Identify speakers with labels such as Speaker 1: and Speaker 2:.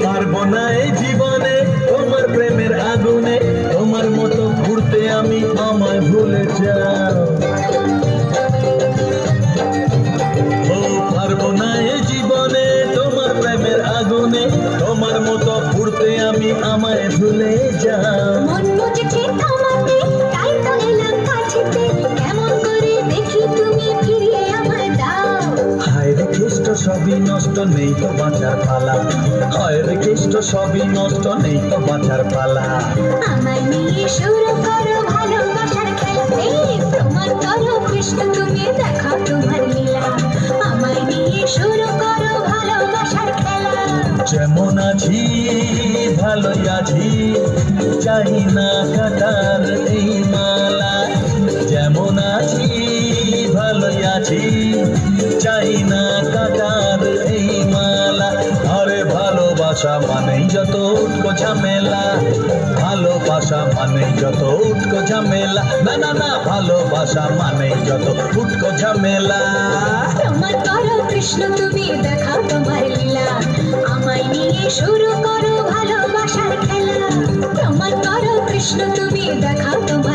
Speaker 1: পারবো না এই জীবনে তোমার প্রেমের আগুনে, তোমার মতো ঘুরতে আমি, আমায় ভুলে যাও। ও পারবো না এই জীবনে তোমার প্রেমের আগুনে, তোমার মতো ঘুরতে আমি, আমায় ভুলে যাও।
Speaker 2: মন বুঝেছে তোমাকে, তাই তো এলাম কাছেতে, কেমন করে দেখি তুমি ফিরিয়ে আমায় দাও।
Speaker 1: হায় রে কেষ্ট সবই নষ্ট, নেই তো বাঁচার পালা। হায় রে কেষ্ট সবই নষ্ট, নেই তো বাঁচার পালা।
Speaker 2: আমায় নিয়ে শুরু করো ভালোবাসার খেলা, এই প্রমাণ করো কৃষ্ণ তুমি দেখাও তোমার লীলা। আমায় নিয়ে শুরু করো ভালোবাসার খেলা।
Speaker 1: যেমন আছি ভালোই আছি, চাই না কাটার এই মালা। যেমন আছি ভালোই আছি, চাই না কাটার এই মালা। আরে ভালোবাসা মানেই যত উটকো ঝামেলা, ভালোবাসা মানেই যত উটকো ঝামেলা। না না না, ভালোবাসা মানেই যত উটকো ঝামেলা।
Speaker 2: প্রমাণ করো কৃষ্ণ তুমি দেখাও তোমার লীলা। আমায় নিয়ে শুরু করো ভালোবাসার খেলা। প্রমাণ করো কৃষ্ণ তুমি দেখাও তোমার